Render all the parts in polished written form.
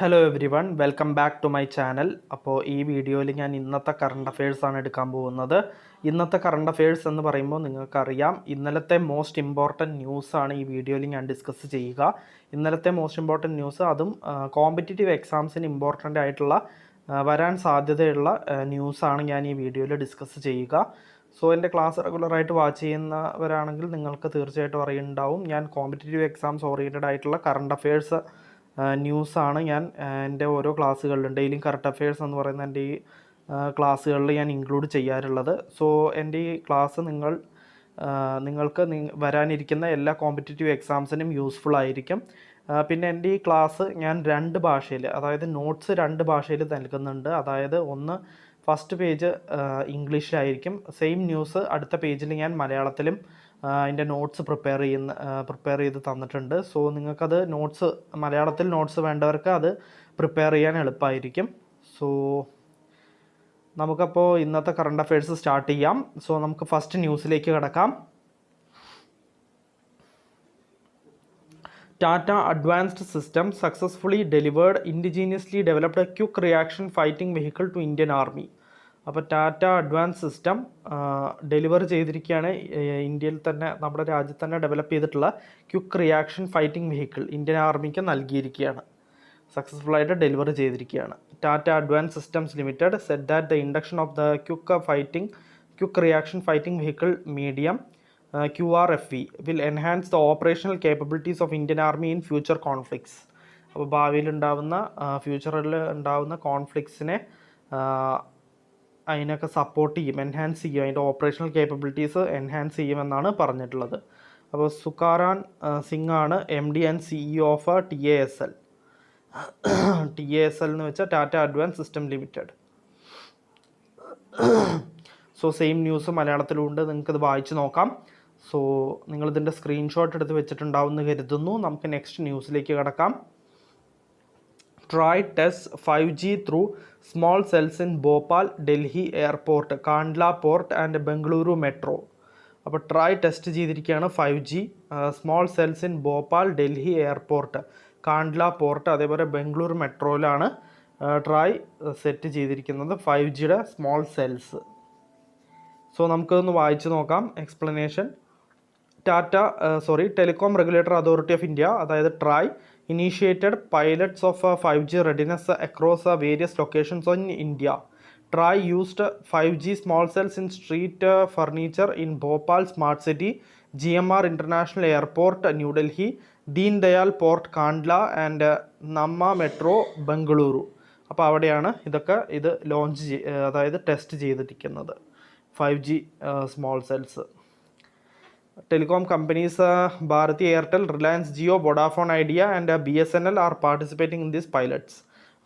Hello everyone, welcome back to my channel. അപ്പോൾ ഈ വീഡിയോയിൽ ഞാൻ ഇന്നത്തെ കറണ്ട് അഫയേഴ്സാണ് എടുക്കാൻ പോകുന്നത്. ഇന്നത്തെ കറണ്ട് അഫയേഴ്സ് എന്ന് പറയുമ്പോൾ നിങ്ങൾക്കറിയാം, ഇന്നലത്തെ മോസ്റ്റ് ഇമ്പോർട്ടൻറ്റ് ന്യൂസാണ് ഈ വീഡിയോയിൽ ഞാൻ ഡിസ്കസ് ചെയ്യുക. ഇന്നലത്തെ മോസ്റ്റ് ഇമ്പോർട്ടൻറ്റ് ന്യൂസ്, അതും കോമ്പറ്റേറ്റീവ് എക്സാംസിന് ഇമ്പോർട്ടൻ്റ് ആയിട്ടുള്ള വരാൻ സാധ്യതയുള്ള ന്യൂസാണ് ഞാൻ ഈ വീഡിയോയിൽ ഡിസ്കസ് ചെയ്യുക. സോ എൻ്റെ ക്ലാസ് റെഗുലറായിട്ട് വാച്ച് ചെയ്യുന്നവരാണെങ്കിൽ നിങ്ങൾക്ക് തീർച്ചയായിട്ടും അറിയുന്നുണ്ടാവും, ഞാൻ കോമ്പറ്റേറ്റീവ് എക്സാംസ് ഓറിയൻറ്റഡ് ആയിട്ടുള്ള കറണ്ട് അഫയേഴ്സ് ന്യൂസാണ് ഞാൻ എൻ്റെ ഓരോ ക്ലാസ്സുകളിലും ഡെയിലി കറണ്ട് അഫയേഴ്സ് എന്ന് പറയുന്ന എൻ്റെ ഈ ക്ലാസ്സുകളിൽ ഞാൻ ഇൻക്ലൂഡ് ചെയ്യാറുള്ളത്. സോ എൻ്റെ ഈ ക്ലാസ് നിങ്ങൾക്ക് വരാനിരിക്കുന്ന എല്ലാ കോമ്പറ്റേറ്റീവ് എക്സാംസിനും യൂസ്ഫുൾ ആയിരിക്കും. പിന്നെ എൻ്റെ ഈ ക്ലാസ് ഞാൻ രണ്ട് ഭാഷയിൽ, അതായത് നോട്ട്സ് രണ്ട് ഭാഷയിൽ നൽകുന്നുണ്ട്. അതായത് ഒന്ന് ഫസ്റ്റ് പേജ് ഇംഗ്ലീഷിലായിരിക്കും, സെയിം ന്യൂസ് അടുത്ത പേജിൽ ഞാൻ മലയാളത്തിലും അതിൻ്റെ നോട്ട്സ് പ്രിപ്പയർ ചെയ്ത് തന്നിട്ടുണ്ട്. സോ നിങ്ങൾക്കത് മലയാളത്തിൽ നോട്ട്സ് വേണ്ടവർക്ക് അത് പ്രിപ്പയർ ചെയ്യാൻ എളുപ്പമായിരിക്കും. സോ നമുക്കപ്പോൾ ഇന്നത്തെ കറണ്ട് അഫയേഴ്സ് സ്റ്റാർട്ട് ചെയ്യാം. സോ നമുക്ക് ഫസ്റ്റ് ന്യൂസിലേക്ക് കിടക്കാം. Tata advanced system successfully delivered indigenously developed quick reaction fighting vehicle to Indian Army. അപ്പോൾ ടാറ്റ അഡ്വാൻസ് സിസ്റ്റം ഡെലിവർ ചെയ്തിരിക്കുകയാണ്. ഇന്ത്യയിൽ തന്നെ, നമ്മുടെ രാജ്യത്ത് തന്നെ ഡെവലപ്പ് ചെയ്തിട്ടുള്ള quick reaction fighting vehicle Indian ആർമിക്ക് നൽകിയിരിക്കുകയാണ്. സക്സസ്ഫുള്ളായിട്ട് ഡെലിവർ ചെയ്തിരിക്കുകയാണ്. Tata advance systems limited said that the induction of the quick reaction fighting vehicle medium QRFV will enhance the operational capabilities of Indian Army in future conflicts. അപ്പോൾ ഫ്യൂച്ചറിൽ ഉണ്ടാവുന്ന കോൺഫ്ലിക്ട്സിനെ അതിനൊക്കെ support ചെയ്യും, enhance ചെയ്യും, അതിൻ്റെ ഓപ്പറേഷണൽ കേപ്പബിലിറ്റീസ് എൻഹാൻസ് ചെയ്യുമെന്നാണ് പറഞ്ഞിട്ടുള്ളത്. അപ്പോൾ സുകാരാൻ സിംഗ് ആണ് MD and CEO of TASL എന്ന് വെച്ചാൽ Tata advance system limited. So same news മലയാളത്തിലുണ്ട്, നിങ്ങൾക്കത് വായിച്ച് നോക്കാം. സോ നിങ്ങളിതിൻ്റെ സ്ക്രീൻഷോട്ട് എടുത്ത് വെച്ചിട്ടുണ്ടാവും എന്ന് കരുതുന്നു. നമുക്ക് നെക്സ്റ്റ് ന്യൂസിലേക്ക് കിടക്കാം. Try test 5G through small cells in Bhopal, Delhi Airport, Kandla Port and Bengaluru Metro. അപ്പോൾ ട്രൈ ടെസ്റ്റ് ചെയ്തിരിക്കുകയാണ് 5G small cells in Bhopal, Delhi airport, Kandla port, അതേപോലെ ബംഗളൂരു മെട്രോയിലാണ് ട്രൈ സെറ്റ് ചെയ്തിരിക്കുന്നത് 5Gയുടെ സ്മോൾ സെൽസ്. സോ നമുക്കൊന്ന് വായിച്ച് നോക്കാം explanation. Telecom regulator authority of India, അതായത് try, initiated pilots of 5G readiness across various locations in India. TRAI used 5G small cells in street furniture in Bhopal Smart City, GMR International Airport, New Delhi, Deen Dayal Port, Kandla and Namma Metro, Bengaluru. അപ്പോൾ അവിടെയാണ് ഇത് അതായത് test ചെയ്തിരിക്കുന്നത് 5G small cells. Telecom companies Bharti Airtel, Reliance Jio, Vodafone Idea and BSNL are participating in these pilots.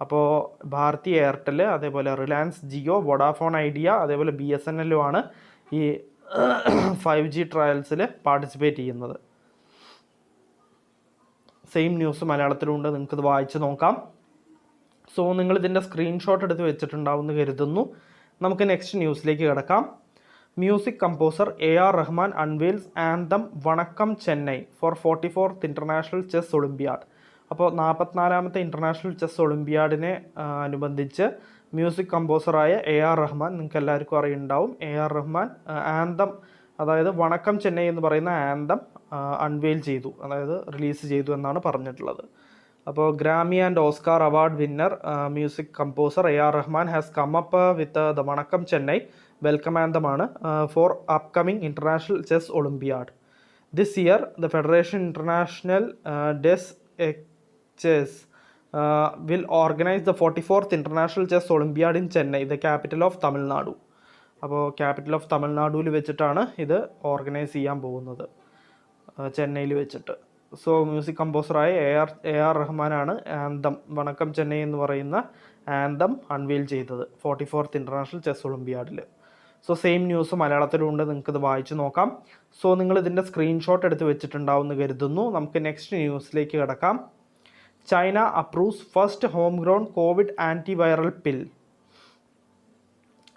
അപ്പോൾ Bharati Airtel, അതേപോലെ Reliance Jio, Vodafone idea, അതേപോലെ BSNL ആണ് ഈ 5G ട്രയൽസിൽ പാർട്ടിസിപ്പേറ്റ് ചെയ്യുന്നത്. സെയിം ന്യൂസ് മലയാളത്തിലുണ്ട്, നിങ്ങൾക്കത് വായിച്ച് നോക്കാം. സോ നിങ്ങളിതിൻ്റെ സ്ക്രീൻഷോട്ട് എടുത്ത് വെച്ചിട്ടുണ്ടാവും എന്ന് കരുതുന്നു. നമുക്ക് നെക്സ്റ്റ് ന്യൂസിലേക്ക് കിടക്കാം. Music composer A.R. Rahman unveils anthem വണക്കം Chennai for 44th International Chess Olympiad. അപ്പോൾ 44ാമത്തെ ഇൻ്റർനാഷണൽ ചെസ് ഒളിമ്പിയാഡിനെ അനുബന്ധിച്ച് മ്യൂസിക് കമ്പോസറായ A.R. റഹ്മാൻ, നിങ്ങൾക്ക് എല്ലാവർക്കും അറിയുന്നുണ്ടാവും, A.R. റഹ്മാൻ ആന്തം, അതായത് വണക്കം ചെന്നൈ എന്ന് പറയുന്ന ആന്തം അൺവെയിൽ ചെയ്തു, അതായത് റിലീസ് ചെയ്തു എന്നാണ് പറഞ്ഞിട്ടുള്ളത്. അപ്പോൾ Grammy and Oscar award winner music composer A.R. Rahman has come up with the വണക്കം Chennai welcome ആന്തമാണ് four upcoming international chess olympiad. This year the federation international des chess will organise the 44th international chess olympiad in Chennai, the capital of Tamil Nadu. അപ്പോൾ capital of തമിഴ്നാടുവിൽ വെച്ചിട്ടാണ് ഇത് organise ചെയ്യാൻ പോകുന്നത്, ചെന്നൈയിൽ വെച്ചിട്ട്. So music കമ്പോസറായ A.R. റഹ്മാനാണ് ആന്തം വണക്കം ചെന്നൈ എന്ന് പറയുന്ന ആന്തം അൺവെയിൽ ചെയ്തത് 44th ഇൻ്റർനാഷണൽ ചെസ് ഒളിമ്പിയാഡിൽ. സോ സെയിം ന്യൂസ് മലയാളത്തിലുണ്ട്, നിങ്ങൾക്കത് വായിച്ച് നോക്കാം. സോ നിങ്ങൾ ഇതിൻ്റെ സ്ക്രീൻഷോട്ട് എടുത്ത് വെച്ചിട്ടുണ്ടാവും എന്ന് കരുതുന്നു. നമുക്ക് നെക്സ്റ്റ് ന്യൂസിലേക്ക് കിടക്കാം. China approves first home grown covid antiviral pill.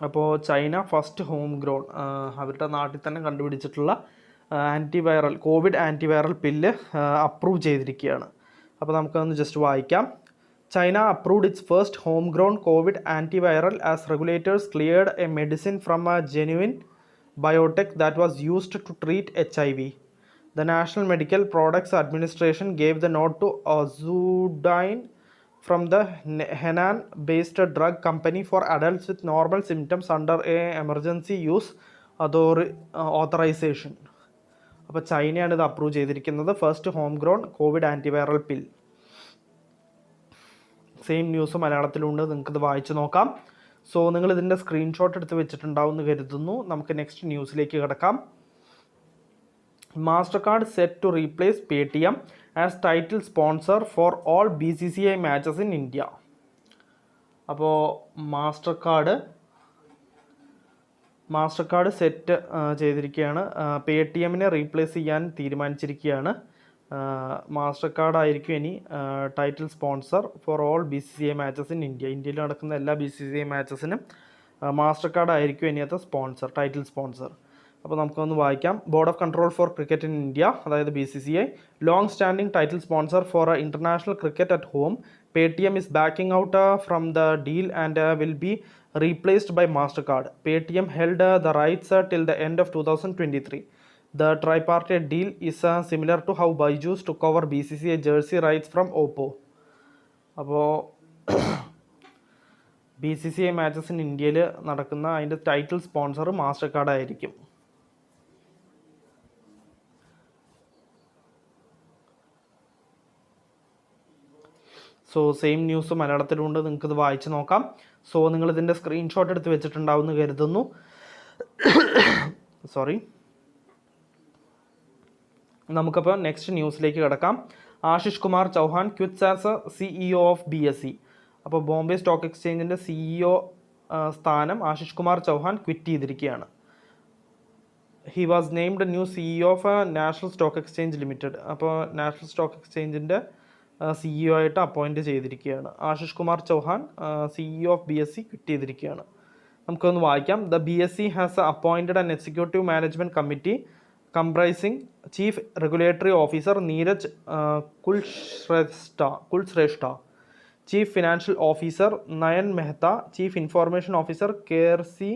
അപ്പോൾ ചൈന ഫസ്റ്റ് ഹോം ഗ്രോൺ, അവരുടെ നാട്ടിൽ തന്നെ കണ്ടുപിടിച്ചിട്ടുള്ള കോവിഡ് ആൻറ്റിവൈറൽ പില്ല് അപ്രൂവ് ചെയ്തിരിക്കുകയാണ്. അപ്പോൾ നമുക്കതൊന്ന് ജസ്റ്റ് വായിക്കാം. China approved its first homegrown COVID antiviral as regulators cleared a medicine from a genuine biotech that was used to treat HIV. The National Medical Products Administration gave the nod to Ozudine from the Henan-based drug company for adults with normal symptoms under a emergency use authorization. അപ്പോൾ ചൈനയാണ് ഇത് approve ചെയ്തിരിക്കുന്നത്. First home grown covid antiviral pill. Same news മലയാളത്തിലുണ്ട്, നിങ്ങൾക്കിത് വായിച്ച് നോക്കാം. So നിങ്ങൾ ഇതിൻ്റെ സ്ക്രീൻഷോട്ട് എടുത്ത് വെച്ചിട്ടുണ്ടാവുമെന്ന് കരുതുന്നു. നമുക്ക് നെക്സ്റ്റ് ന്യൂസിലേക്ക് കിടക്കാം. Mastercard set to replace Paytm as title sponsor for all BCCI matches in India. അപ്പോൾ മാസ്റ്റർകാർഡ് സെറ്റ് ചെയ്തിരിക്കുകയാണ്. പേടിഎമ്മിനെ റീപ്ലേസ് ചെയ്യാൻ തീരുമാനിച്ചിരിക്കുകയാണ്. മാസ്റ്റർകാർഡ് ആയിരിക്കും ഇനി title sponsor for all BCCI matches in India. ഇന്ത്യയിൽ നടക്കുന്ന എല്ലാ BCCI മാച്ചസിനും മാസ്റ്റർകാർഡ് ആയിരിക്കും ഇനിയത്തെ സ്പോൺസർ, ടൈറ്റിൽ സ്പോൺസർ. അപ്പോൾ നമുക്കൊന്ന് വായിക്കാം. Board of Control for Cricket in India, അതായത് BCCI, long standing title sponsor for international cricket at home. Paytm is backing out from the deal and will be replaced by Mastercard. Paytm held the rights till the end of 2023. The tripartite deal is similar to how Byju's took over BCCI jersey rights from Oppo. അപ്പോൾ BCCI matches in ഇന്ത്യയിൽ നടക്കുന്ന അതിൻ്റെ title sponsor Mastercard ആയിരിക്കും. So same news മലയാളത്തിലുണ്ട്, നിങ്ങൾക്കിത് വായിച്ച് നോക്കാം. So നിങ്ങളിതിൻ്റെ സ്ക്രീൻഷോട്ട് എടുത്ത് വെച്ചിട്ടുണ്ടാവുമെന്ന് കരുതുന്നു. സോറി. നമുക്കപ്പോൾ നെക്സ്റ്റ് ന്യൂസിലേക്ക് കിടക്കാം. Ashish Kumar Chauhan quits as CEO of BSE. അപ്പോൾ ബോംബെ സ്റ്റോക്ക് എക്സ്ചേഞ്ചിൻ്റെ CEO സ്ഥാനം ആശിഷ് കുമാർ ചൗഹാൻ ക്വിറ്റ് ചെയ്തിരിക്കുകയാണ്. He was named new CEO of national stock exchange limited. അപ്പോൾ നാഷണൽ സ്റ്റോക്ക് എക്സ്ചേഞ്ചിൻ്റെ CEO ആയിട്ട് അപ്പോയിൻറ്റ് ചെയ്തിരിക്കുകയാണ്. Ashish Kumar Chauhan CEO of BSE quit ചെയ്തിരിക്കുകയാണ്. നമുക്കൊന്ന് വായിക്കാം. The BSE has appointed an executive management committee comprising chief regulatory officer Neeraj Kulshrestha, chief financial officer Nayan Mehta, chief information officer Kersi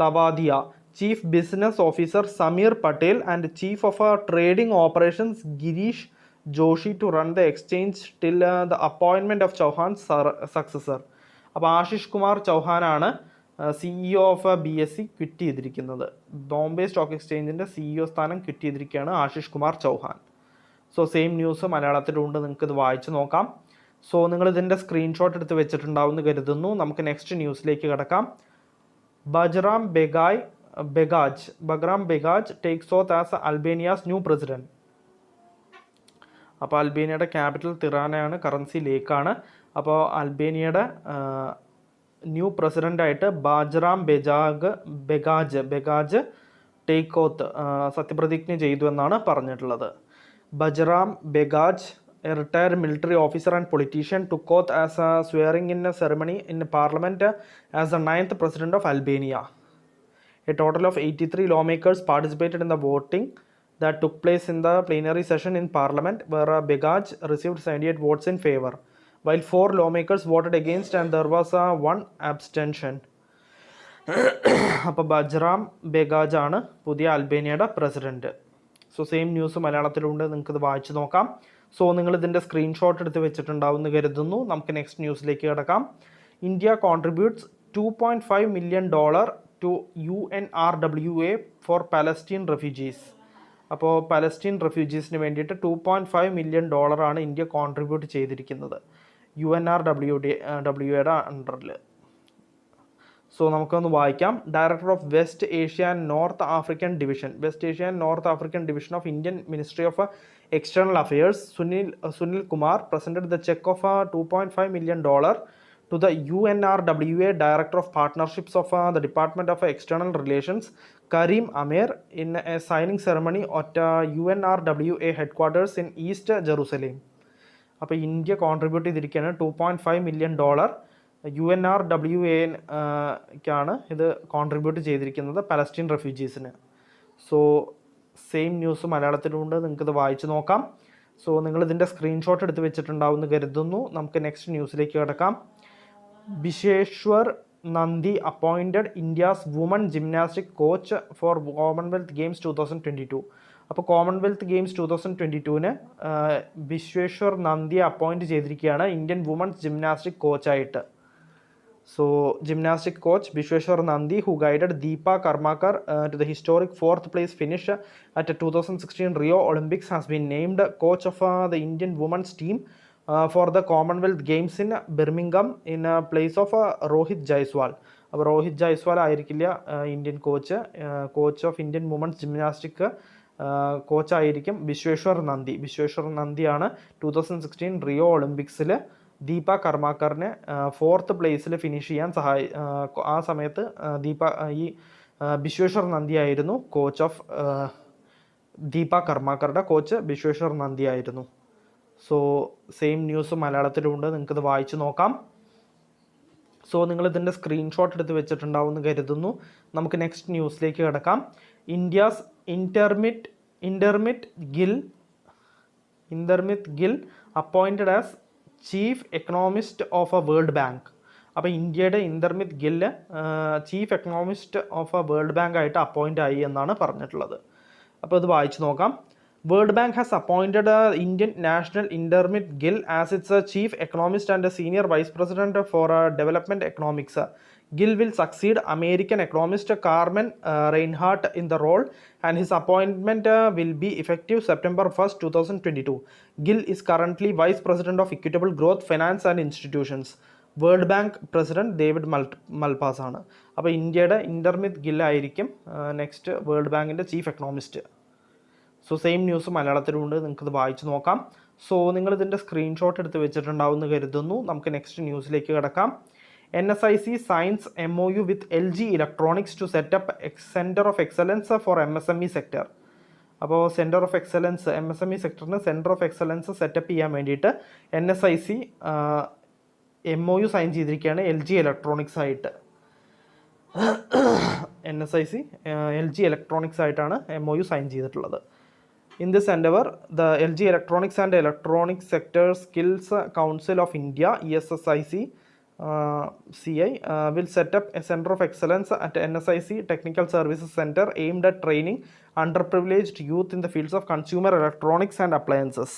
Tavadia, chief business officer Sameer Patel and chief of trading operations Girish Joshi to run the exchange till the appointment of Chauhan successor. അപ്പോൾ ആശിഷ് കുമാർ ചൗഹാനാണ് CEO of BSE quit ചെയ്തിരിക്കുന്നത്. Bombay stock എക്സ്ചേഞ്ചിൻ്റെ CEO സ്ഥാനം quit ചെയ്തിരിക്കുകയാണ് Ashish Kumar Chauhan. So same news മലയാളത്തിലുണ്ട്, നിങ്ങൾക്കിത് വായിച്ച് നോക്കാം. സോ നിങ്ങളിതിൻ്റെ സ്ക്രീൻഷോട്ട് എടുത്ത് വെച്ചിട്ടുണ്ടാവുമെന്ന് കരുതുന്നു. നമുക്ക് നെക്സ്റ്റ് ന്യൂസിലേക്ക് കിടക്കാം. ബഗ്രാം ബെഗാജ് ടേക്സ് ഓത്ത് ആസ് അൽബേനിയാസ് ന്യൂ പ്രസിഡന്റ്. അപ്പോൾ അൽബേനിയയുടെ ക്യാപിറ്റൽ തിറാനയാണ്, കറൻസി ലേക്കാണ്. അപ്പോൾ അൽബേനിയയുടെ ന്യൂ പ്രസിഡൻ്റായിട്ട് ബാജ്റാം ബെഗാജ് ടേക്ക് ഓത്ത് സത്യപ്രതിജ്ഞ ചെയ്തു എന്നാണ് പറഞ്ഞിട്ടുള്ളത്. Bajram Begaj, a retired military officer and politician, took oath as a swearing in ceremony in Parliament as the 9th President of Albania. A total of 83 lawmakers participated in the voting that took place in the plenary session in Parliament, where Begaj received 78 votes in favor, while 4 lawmakers voted against and there was one abstention. അപ്പോൾ ബജ്റാം ബെഗാജ് ആണ് പുതിയ അൽബേനിയയുടെ president. So same news മലയാളത്തിലുണ്ട്, നിങ്ങൾക്കിത് വായിച്ച് നോക്കാം. So നിങ്ങൾ ഇതിൻ്റെ screenshot എടുത്ത് വെച്ചിട്ടുണ്ടാവുമെന്ന് കരുതുന്നു. നമുക്ക് നെക്സ്റ്റ് ന്യൂസിലേക്ക് കിടക്കാം. India contributes $2.5 million to UNRWA for Palestine refugees. അപ്പോൾ പലസ്റ്റീൻ റെഫ്യൂജീസിന് വേണ്ടിയിട്ട് $2.5 million ആണ് ഇന്ത്യ കോൺട്രിബ്യൂട്ട് ചെയ്തിരിക്കുന്നത് UNRWAയുടെ അണ്ടറിൽ. സോ നമുക്കൊന്ന് വായിക്കാം. Director of west Asia and north African division of Indian ministry of external affairs Sunil Kumar presented the cheque of $2.5 million to the UNRWA Director of Partnerships of the Department of External Relations, Karim Amer, in a signing ceremony at UNRWA headquarters in East Jerusalem. അപ്പോൾ India contribute ചെയ്തിരിക്കുകയാണ് $2.5 million UNRWAക്കാണ് ഇത് contribute ചെയ്തിരിക്കുന്നത് Palestine റെഫ്യൂജീസിന്. So same news മലയാളത്തിലുണ്ട്, നിങ്ങൾക്കിത് വായിച്ച് നോക്കാം. So നിങ്ങളിതിൻ്റെ screenshot എടുത്ത് വെച്ചിട്ടുണ്ടാവുമെന്ന് കരുതുന്നു. നമുക്ക് നെക്സ്റ്റ് ന്യൂസിലേക്ക് കിടക്കാം. Bishweshwar Nandi appointed India's women gymnastic coach for Commonwealth Games 2022. അപ്പോൾ കോമൺവെൽത്ത് ഗെയിംസ് 2022 ബിശ്വേശ്വർ നന്ദിയെ അപ്പോയിൻറ്റ് ചെയ്തിരിക്കുകയാണ് ഇന്ത്യൻ വുമൺസ് ജിംനാസ്റ്റിക് കോച്ചായിട്ട്. So, gymnastic coach Bishweshwar Nandi, who guided Deepa Karmakar to the historic 4th place finish at 2016 Rio Olympics, has been named coach of the Indian women's team for the Commonwealth Games in Birmingham in place of Rohit Jaiswal. അപ്പോൾ രോഹിത് ജയ്സ്വാൾ ആയിരിക്കില്ല Indian coach of Indian women's gymnastic കോച്ചായിരിക്കും Bishweshwar Nandi. Bishweshwar നന്ദിയാണ് 2016 Rio ഒളിമ്പിക്സിൽ Deepa കർമാക്കറിനെ 4th പ്ലേസിൽ finish ചെയ്യാൻ ആ സമയത്ത് ബിശ്വേശ്വർ നന്ദി ആയിരുന്നു കോച്ച് ഓഫ് ദീപ കർമാക്കറുടെ കോച്ച് ബിശ്വേശ്വർ നന്ദി ആയിരുന്നു. സോ സെയിം ന്യൂസ് മലയാളത്തിലുണ്ട്, നിങ്ങൾക്കിത് വായിച്ച് നോക്കാം. സോ നിങ്ങളിതിൻ്റെ സ്ക്രീൻഷോട്ട് എടുത്ത് വെച്ചിട്ടുണ്ടാവുമെന്ന് കരുതുന്നു. നമുക്ക് നെക്സ്റ്റ് ന്യൂസിലേക്ക് കിടക്കാം. India's Indermit Gill appointed as chief economist of a world bank. അപ്പോൾ ഇന്ത്യയുടെ Indermit Gill chief economist of a world bank ആയിട്ട് അപ്പോയിൻ്റ് ആയി എന്നാണ് പറഞ്ഞിട്ടുള്ളത്. അപ്പോൾ ഇത് വായിച്ചു നോക്കാം. World bank has appointed Indian national Indermit Gill as its chief economist and senior vice president for development economics. Gill will succeed American economist Carmen Reinhart in the role, and his appointment will be effective September 1st, 2022. Gill is currently Vice President of Equitable Growth, Finance and Institutions. World bank president David Malpass ആണ്. അപ്പോൾ ഇന്ത്യയുടെ ഇന്റർമിത് ഗിൽ ആയിരിക്കും next world ബാങ്കിൻ്റെ chief economist. So same news മലയാളത്തിലുണ്ട്, നിങ്ങൾക്കിത് വായിച്ച് നോക്കാം. സോ നിങ്ങളിതിൻ്റെ സ്ക്രീൻഷോട്ട് എടുത്ത് വെച്ചിട്ടുണ്ടാവുമെന്ന് കരുതുന്നു. നമുക്ക് നെക്സ്റ്റ് ന്യൂസിലേക്ക് കിടക്കാം. NSIC signs MOU with LG Electronics to set up Center of Excellence for MSME sector. അപ്പോൾ സെൻറ്റർ ഓഫ് എക്സലൻസ് MSME സെക്ടറിന് സെൻറ്റർ ഓഫ് എക്സലൻസ് സെറ്റപ്പ് ചെയ്യാൻ വേണ്ടിയിട്ട് NSIC MOU സൈൻ ചെയ്തിരിക്കുകയാണ് LG ഇലക്ട്രോണിക്സ് ആയിട്ട്. NSIC LG ഇലക്ട്രോണിക്സ് ആയിട്ടാണ് MOU sign ചെയ്തിട്ടുള്ളത്. In this endeavor, the LG Electronics and Electronic Sector Skills Council of India ESSIC CI will set up a center of excellence at NSIC Technical Services Center aimed at training underprivileged youth in the fields of consumer electronics and appliances.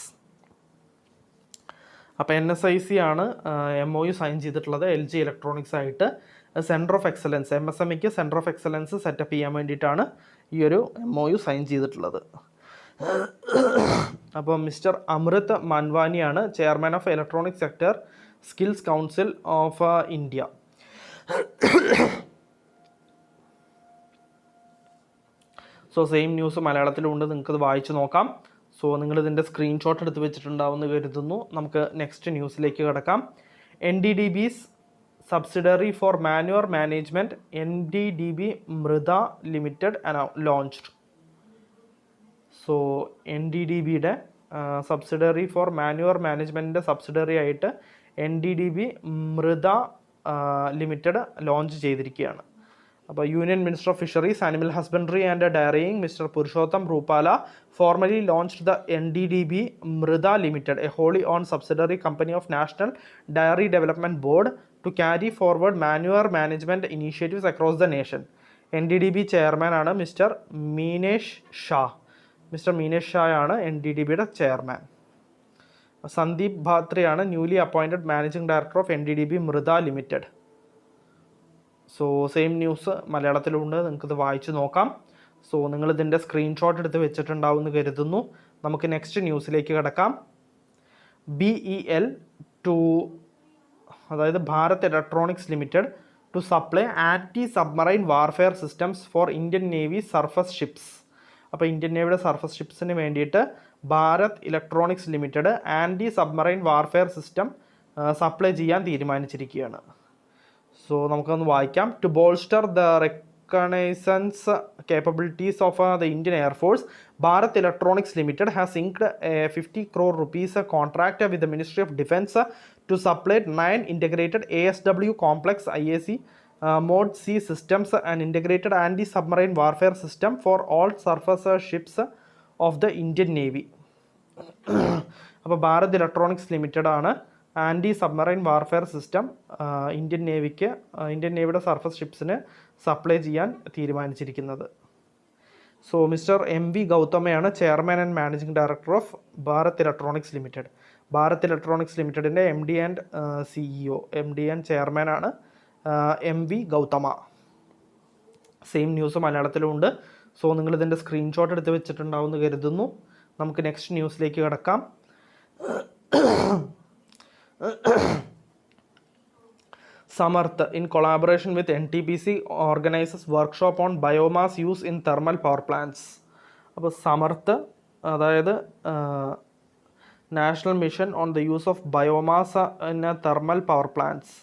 അപ്പോൾ NSIC ആണ് MOU sign ചെയ്തിട്ടുള്ളത് LG electronics ആയിട്ട്. Centre of excellence MSMEക്ക് centre of excellence setup ചെയ്യാൻ വേണ്ടിയിട്ടാണ് ഈ ഒരു MOU sign ചെയ്തിട്ടുള്ളത്. അപ്പോൾ മിസ്റ്റർ അമൃത് മൻവാനിയാണ് chairman of electronic sector skills council of India. So same news മലയാളത്തിലുണ്ട്, നിങ്ങൾക്കത് വായിച്ച് നോക്കാം. സോ നിങ്ങളിതിൻ്റെ സ്ക്രീൻഷോട്ട് എടുത്ത് വെച്ചിട്ടുണ്ടാവുമെന്ന് കരുതുന്നു. നമുക്ക് നെക്സ്റ്റ് ന്യൂസിലേക്ക് കിടക്കാം. NDDB's subsidiary for manure management NDDB Mrida limited launched. So NDDBയുടെ സബ്സിഡറി ഫോർ മാനുവർ മാനേജ്മെൻറ്റിൻ്റെ സബ്സിഡറി ആയിട്ട് NDDB മൃദ ലിമിറ്റഡ് ലോഞ്ച് ചെയ്തിരിക്കുകയാണ്. അപ്പോൾ union minister of fisheries, animal husbandry and dairying mister Purushottam Rupala formally launched the NDDB Mrida limited, a wholly owned subsidiary company of national dairy development board to carry forward manure management initiatives across the nation. NDDB chairman ആണ് mister Meenesh Shah. Mister മീനേഷ് ഷായാണ് NDDBയുടെ ചെയർമാൻ. സന്ദീപ് ഭാത്രയാണ് newly appointed managing director of NDDB Mrida limited. So same news മലയാളത്തിലുണ്ട്, നിങ്ങൾക്കിത് വായിച്ച് നോക്കാം. So നിങ്ങളിതിൻ്റെ screenshot എടുത്ത് വെച്ചിട്ടുണ്ടാവുമെന്ന് കരുതുന്നു. നമുക്ക് നെക്സ്റ്റ് ന്യൂസിലേക്ക് കിടക്കാം. BEL ടു അതായത് Bharat electronics limited to supply anti submarine warfare systems for Indian navy surface ships. അപ്പോൾ ഇന്ത്യൻ നേവിയുടെ സർഫസ് ഷിപ്സിന് വേണ്ടിയിട്ട് Bharat electronics limited anti submarine warfare system supply ചെയ്യാൻ തീരുമാനിച്ചിരിക്കുകയാണ്. സോ നമുക്കൊന്ന് വായിക്കാം. To bolster the reconnaissance capabilities of the Indian air force, Bharat electronics limited has inked a 50 crore rupees contract with the ministry of defence to supply 9 integrated ASW complex IAC Mod C systems and integrated anti-submarine warfare system for all surface ships of the Indian Navy. അപ്പോൾ Bharat electronics limited ആണ് anti submarine warfare system Indian നേവിയുടെ surface ഷിപ്സിന് supply ചെയ്യാൻ തീരുമാനിച്ചിരിക്കുന്നത്. So mister MV ഗൗതമയാണ് chairman and managing director of Bharat electronics limited. Bharat electronics ലിമിറ്റഡിൻ്റെ MD and CEO, MD and ചെയർമാനാണ് MV Gautama. Same news മലയാളത്തിലുമുണ്ട്. സോ നിങ്ങളിതിൻ്റെ സ്ക്രീൻഷോട്ട് എടുത്ത് വെച്ചിട്ടുണ്ടാവുമെന്ന് കരുതുന്നു. നമുക്ക് നെക്സ്റ്റ് ന്യൂസിലേക്ക് കിടക്കാം. Samarth, in collaboration with NTPC, organizes workshop on biomass use in thermal power plants. അപ്പോൾ സമർത്ത്, അതായത് national mission on the use of biomass in thermal power plants.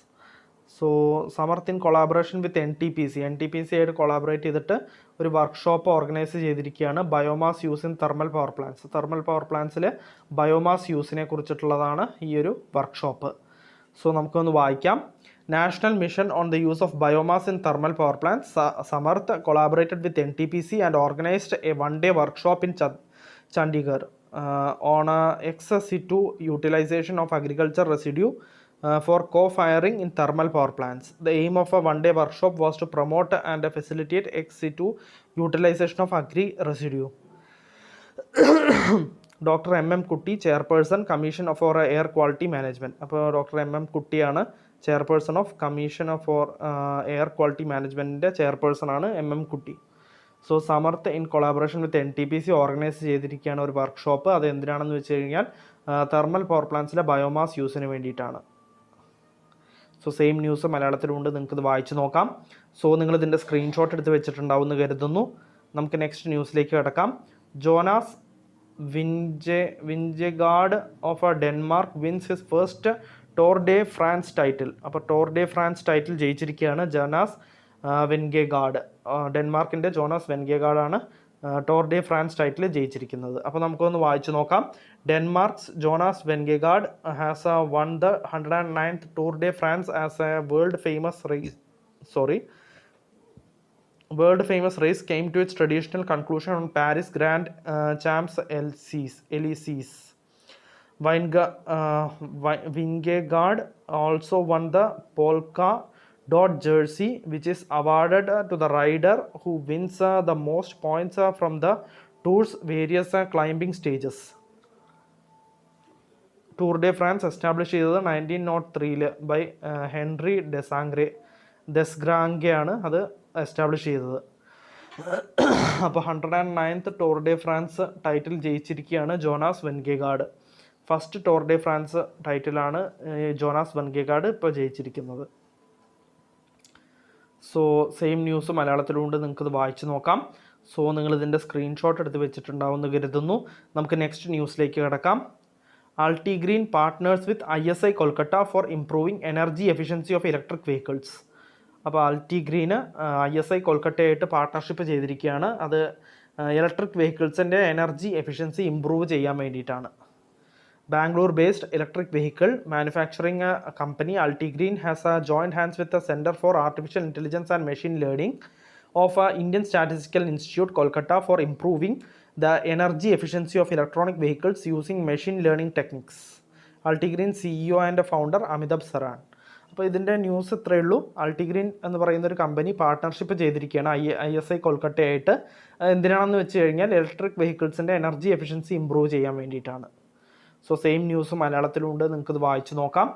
So Samarth in collaboration with NTPC ആയിട്ട് collaborate ചെയ്തിട്ട് ഒരു workshop organise ചെയ്തിരിക്കുകയാണ്. Biomass use in thermal power plants. Thermal power പ്ലാന്റ്സിൽ biomass യൂസിനെ കുറിച്ചിട്ടുള്ളതാണ് ഈ ഒരു വർക്ക്ഷോപ്പ്. സോ നമുക്കൊന്ന് വായിക്കാം. National Mission on the Use of Biomass in Thermal Power Plants, Samarth collaborated with NTPC and organized a one-day workshop in Chandigarh on ex situ utilization of agriculture residue for co-firing in thermal power plants. The aim of a one-day workshop was to promote and facilitate ex situ utilization of agri residue. Dr. M.M. Kutty, Chairperson, Commission for Air Quality Management. അപ്പോൾ doctor M.M. കുട്ടിയാണ് chairperson of commission for air quality മാനേജ്മെൻറ്റിൻ്റെ chairperson ആണ് M.M. Kutty. So Samarth in collaboration with NTPC organise ചെയ്തിരിക്കുകയാണ് ഒരു workshop. അത് എന്തിനാണെന്ന് വെച്ച് കഴിഞ്ഞാൽ തെർമൽ പവർ പ്ലാന്റ്സിലെ ബയോമാസ് യൂസിന് വേണ്ടിയിട്ടാണ്. സോ സെയിം ന്യൂസ് മലയാളത്തിലുണ്ട്, നിങ്ങൾക്കിത് വായിച്ച് നോക്കാം. സോ നിങ്ങളിതിൻ്റെ സ്ക്രീൻഷോട്ട് എടുത്ത് വെച്ചിട്ടുണ്ടാവും എന്ന് കരുതുന്നു. നമുക്ക് നെക്സ്റ്റ് ന്യൂസിലേക്ക് കിടക്കാം. Jonas Vingegaard of Denmark wins his first Tour de France title. അപ്പോൾ ടോർ ഡേ ഫ്രാൻസ് ടൈറ്റിൽ ജയിച്ചിരിക്കുകയാണ് ജോനാസ് വെൻഗെഗാർഡ്. ഡെൻമാർക്കിൻ്റെ ജോനാസ് വെൻഗെഗാർഡാണ് ടോർ ഡേ ഫ്രാൻസ് ടൈറ്റിൽ ജയിച്ചിരിക്കുന്നത്. അപ്പോൾ നമുക്കൊന്ന് വായിച്ചു നോക്കാം. Denmark's Jonas Vingegaard has won the 109th Tour de France as a world famous race came to its traditional conclusion on Paris Grand Champs Elysees. Vingegaard also won the polka dot jersey, which is awarded to the rider who wins the most points from the tour's various climbing stages. Tour de France established ചെയ്തത് 1903 by Henry ഡെസ്ഗ്രാംഗെ ആണ് അത് establish ചെയ്തത്. അപ്പോൾ 109th Tour de France title ജയിച്ചിരിക്കുകയാണ് Jonas Vingegaard. First Tour de France ടൈറ്റിലാണ് Jonas Vingegaard ഇപ്പോൾ ജയിച്ചിരിക്കുന്നത്. So same news മലയാളത്തിലുണ്ട്, നിങ്ങൾക്കത് വായിച്ച് നോക്കാം. സോ നിങ്ങളിതിൻ്റെ സ്ക്രീൻഷോട്ട് എടുത്ത് വെച്ചിട്ടുണ്ടാവുമെന്ന് കരുതുന്നു. നമുക്ക് നെക്സ്റ്റ് ന്യൂസിലേക്ക് കിടക്കാം. Altigreen partners with ISI Kolkata for improving energy efficiency of electric vehicles. അപ്പോൾ ആൾട്ടിഗ്രീന് ISI കൊൽക്കട്ടയായിട്ട് പാർട്ട്ണർഷിപ്പ് ചെയ്തിരിക്കുകയാണ്. അത് ഇലക്ട്രിക് വെഹിക്കിൾസിൻ്റെ എനർജി എഫിഷ്യൻസി ഇംപ്രൂവ് ചെയ്യാൻ വേണ്ടിയിട്ടാണ്. Bangalore based electric vehicle manufacturing company Altigreen has joined hands with the Center for Artificial Intelligence and Machine Learning of Indian Statistical Institute, Kolkata, for improving the energy efficiency of electronic vehicles using machine learning techniques. Altigreen CEO and founder Amitabh Saran. അപ്പോൾ ഇതിൻ്റെ news ഇത്രയേ ഉള്ളൂ. ആൾട്ടിഗ്രീൻ എന്ന് പറയുന്ന ഒരു company partnership ചെയ്തിരിക്കുകയാണ് ISI കൊൽക്കട്ടയായിട്ട്. എന്തിനാണെന്ന് വെച്ച് കഴിഞ്ഞാൽ ഇലക്ട്രിക് വെഹിക്കിൾസിൻ്റെ എനർജി എഫിഷ്യൻസി ഇമ്പ്രൂവ് ചെയ്യാൻ വേണ്ടിയിട്ടാണ്. സോ സെയിം ന്യൂസ് മലയാളത്തിലുണ്ട്, നിങ്ങൾക്കിത് വായിച്ച് നോക്കാം.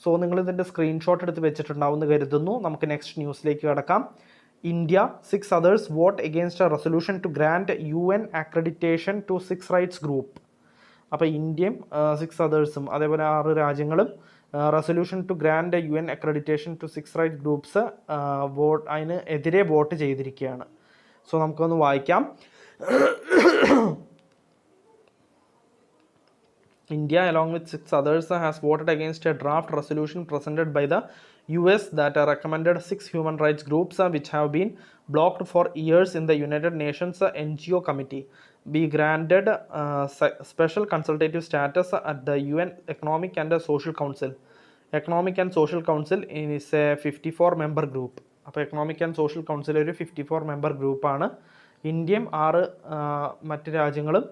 സോ നിങ്ങളിതിൻ്റെ സ്ക്രീൻഷോട്ട് എടുത്ത് വെച്ചിട്ടുണ്ടാവുമെന്ന് കരുതുന്നു. നമുക്ക് നെക്സ്റ്റ് ന്യൂസിലേക്ക് കിടക്കാം. India 6 others vote against a resolution to grant UN accreditation to 6 rights group. അപ്പോൾ ഇന്ത്യയും 6 othersഉം അതേപോലെ 6 രാജ്യങ്ങളും resolution to grant UN accreditation to 6 rights groups അതിന് എതിരെ വോട്ട് ചെയ്തിരിക്കുകയാണ്. സോ നമുക്കൊന്ന് വായിക്കാം. India, along with 6 others, has voted against a draft resolution presented by the US that recommended 6 human rights groups which have been blocked for years in the United Nations NGO Committee be granted special consultative status at the UN Economic and Social Council. Economic and Social Council is a 54-member group. അപ്പോൾ economic and social council ഒരു 54-member ഗ്രൂപ്പാണ്. ഇന്ത്യയും 6 മറ്റ് രാജ്യങ്ങളും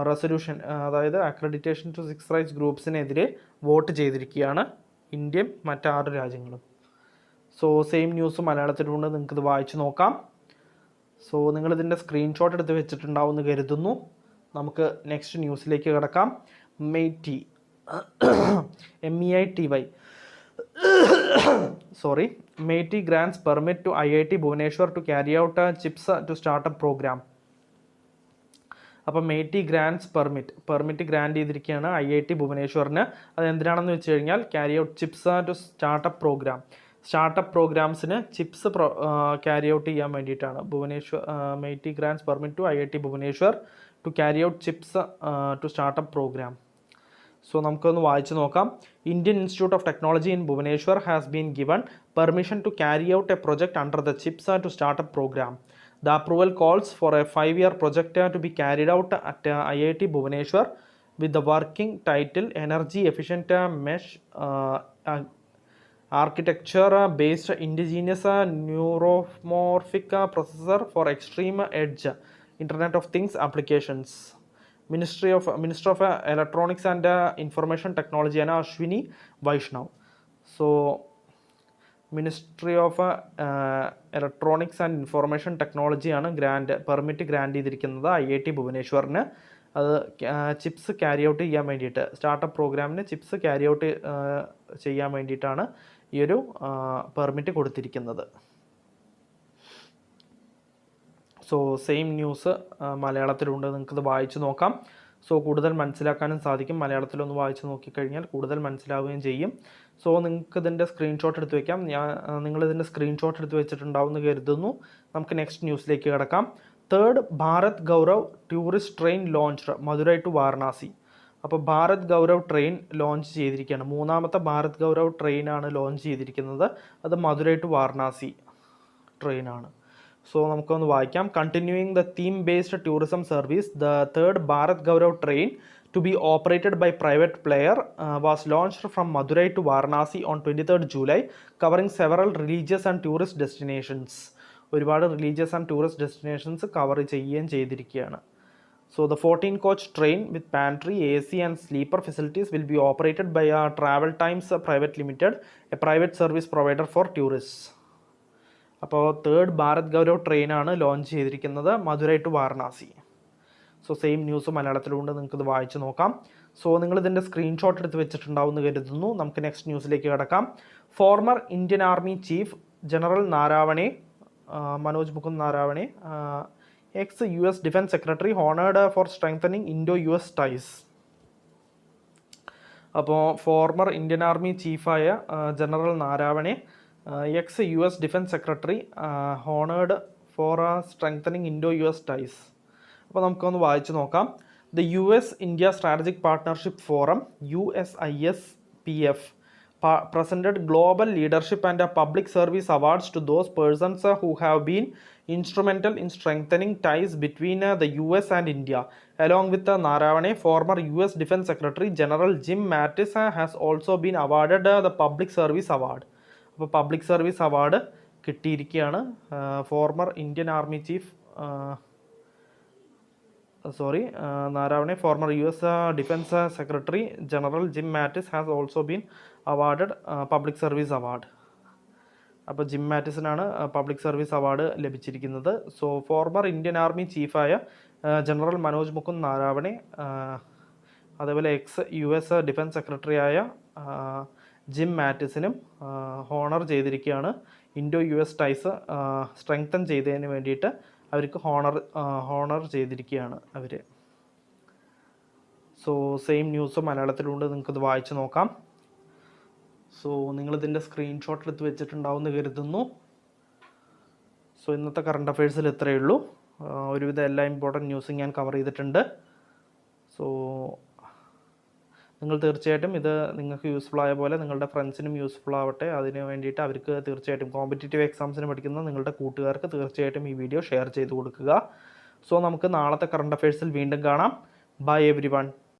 resolution, അതായത് accreditation to 6 rights ഗ്രൂപ്പ്സിനെതിരെ vote ചെയ്തിരിക്കുകയാണ് ഇന്ത്യയും മറ്റാറ് രാജ്യങ്ങളും. സോ സെയിം ന്യൂസ് മലയാളത്തിലുണ്ട്, നിങ്ങൾക്കിത് വായിച്ച് നോക്കാം. സോ നിങ്ങളിതിൻ്റെ സ്ക്രീൻഷോട്ട് എടുത്ത് വെച്ചിട്ടുണ്ടാവുമെന്ന് കരുതുന്നു. നമുക്ക് നെക്സ്റ്റ് ന്യൂസിലേക്ക് കിടക്കാം. MeitY MEITY MEITY grants permit to IIT Bhubaneswar to carry out chips to startup program. അപ്പോൾ മെയ്റ്റി ഗ്രാൻഡ്സ് പെർമിറ്റ് ഗ്രാൻഡ് ചെയ്തിരിക്കുകയാണ് IIT ഭുവനേശ്വറിന്. അത് എന്തിനാണെന്ന് വെച്ച് കഴിഞ്ഞാൽ carry out chips to startup program. Startup പ്രോഗ്രാംസിന് ചിപ്സ് ക്യാരി ഔട്ട് ചെയ്യാൻ വേണ്ടിയിട്ടാണ് MeitY grants permit to IIT Bhubaneswar to carry out chips to startup program. So നമുക്കൊന്ന് വായിച്ച് നോക്കാം. Indian institute of technology in Bhubaneswar has been given permission to carry out a project under the chips to startup program. The approval calls for a 5-year project to be carried out at IIT Bhubaneswar with the working title Energy Efficient Mesh Architecture Based Indigenous Neuromorphic Processor for Extreme Edge Internet of Things Applications. Minister of Electronics and Information Technology and Ashwini Vaishnav. So ministry of electronics and information ടെക്നോളജിയാണ് permit grant ചെയ്തിരിക്കുന്നത് IIT ഭുവനേശ്വറിന്. അത് chips carry out ചെയ്യാൻ വേണ്ടിയിട്ട്, startup പ്രോഗ്രാമിന് chips carry out ചെയ്യാൻ വേണ്ടിയിട്ടാണ് ഈ ഒരു പെർമിറ്റ് കൊടുത്തിരിക്കുന്നത്. സോ സെയിം ന്യൂസ് മലയാളത്തിലുണ്ട്, നിങ്ങൾക്കത് വായിച്ച് നോക്കാം. സോ കൂടുതൽ മനസ്സിലാക്കാനും സാധിക്കും. മലയാളത്തിലൊന്ന് വായിച്ച് നോക്കിക്കഴിഞ്ഞാൽ കൂടുതൽ മനസ്സിലാവുകയും ചെയ്യും. സോ നിങ്ങൾക്ക് ഇതിൻ്റെ സ്ക്രീൻഷോട്ട് എടുത്ത് വയ്ക്കാം. നിങ്ങളിതിൻ്റെ സ്ക്രീൻഷോട്ട് എടുത്ത് വെച്ചിട്ടുണ്ടാവുമെന്ന് കരുതുന്നു. നമുക്ക് നെക്സ്റ്റ് ന്യൂസിലേക്ക് കിടക്കാം. 3rd Bharat Gaurav tourist train launch Madurai to Varanasi. അപ്പോൾ ഭാരത് ഗൗരവ് ട്രെയിൻ ലോഞ്ച് ചെയ്തിരിക്കുകയാണ്. 3ാമത്തെ ഭാരത് ഗൗരവ് ട്രെയിനാണ് ലോഞ്ച് ചെയ്തിരിക്കുന്നത്. അത് മധുരൈ ടു വാരണാസി ട്രെയിനാണ്. സോ നമുക്കൊന്ന് വായിക്കാം. Continuing the theme based tourism service, the 3rd Bharat Gaurav train to be operated by private player was launched from Madurai to Varanasi on 23rd July, covering several religious and tourist destinations. ഒരുപാട് religious and tourist destinations cover ചെയ്യുകയും ചെയ്തിരിക്കുകയാണ്. So the 14-coach train with pantry, AC and sleeper facilities will be operated by Travel Times Private Limited, a private service provider for tourists. അപ്പോൾ 3rd Bharat Gaurav ട്രെയിനാണ് launch ചെയ്തിരിക്കുന്നത് Madurai to Varanasi. So same news മലയാളത്തിലുണ്ട്, നിങ്ങൾക്കിത് വായിച്ച് നോക്കാം. So നിങ്ങളിതിൻ്റെ screenshot എടുത്ത് വെച്ചിട്ടുണ്ടാവുമെന്ന് കരുതുന്നു. നമുക്ക് നെക്സ്റ്റ് ന്യൂസിലേക്ക് കിടക്കാം. Former Indian army chief general Manoj Mukund Naravane, ex-US defence secretary, honoured for strengthening Indo-US ties. അപ്പോൾ ഫോർമർ ഇന്ത്യൻ ആർമി ചീഫായ general Naravane, ex-US defence secretary, honoured for strengthening Indo-US ties. അപ്പോൾ നമുക്കൊന്ന് വായിച്ച് നോക്കാം. The US India Strategic Partnership Forum USISPF presented global leadership and public service awards to those persons who have been instrumental in strengthening ties between the US and India. Along with Narawane, former US Defense Secretary General Jim Mattis has also been awarded the Public Service Award. അപ്പോൾ public service award കിട്ടിയിരിക്കുകയാണ്. Former Indian army chief Naravane, former US Defense Secretary General Jim Mattis has also been awarded Public Service Award. അപ്പോൾ Jim മാറ്റിസിനാണ് public service award ലഭിച്ചിരിക്കുന്നത്. So former Indian army ചീഫായ general Manoj Mukund Naravane, അതേപോലെ ex-US defence സെക്രട്ടറിയായ gym മാറ്റിസിനും honour ചെയ്തിരിക്കുകയാണ്. Indo-US ties strengthen ചെയ്തതിന് വേണ്ടിയിട്ട് അവർക്ക് ഹോണർ ചെയ്തിരിക്കുകയാണ് അവർ. സോ സെയിം ന്യൂസ് മലയാളത്തിലുണ്ട്, നിങ്ങൾക്കത് വായിച്ച് നോക്കാം. സോ നിങ്ങളിതിൻ്റെ സ്ക്രീൻഷോട്ട് എടുത്ത് വെച്ചിട്ടുണ്ടാവുമെന്ന് കരുതുന്നു. സോ ഇന്നത്തെ കറണ്ട് അഫയേഴ്സിൽ ഇത്രയേ ഉള്ളൂ. ഒരുവിധം എല്ലാ ഇമ്പോർട്ടൻറ്റ് ന്യൂസും ഞാൻ കവർ ചെയ്തിട്ടുണ്ട്. സോ നിങ്ങൾ തീർച്ചയായിട്ടും ഇത് നിങ്ങൾക്ക് യൂസ്ഫുൾ ആയ പോലെ നിങ്ങളുടെ ഫ്രണ്ട്സിനും യൂസ്ഫുൾ ആവട്ടെ. അതിന് വേണ്ടിയിട്ട് അവർക്ക് തീർച്ചയായിട്ടും കോമ്പറ്റേറ്റീവ് എക്സാംസിന് പഠിക്കുന്ന നിങ്ങളുടെ കൂട്ടുകാർക്ക് തീർച്ചയായിട്ടും ഈ വീഡിയോ ഷെയർ ചെയ്ത് കൊടുക്കുക. സോ നമുക്ക് നാളത്തെ കറണ്ട് അഫയേഴ്സിൽ വീണ്ടും കാണാം. Bye every one.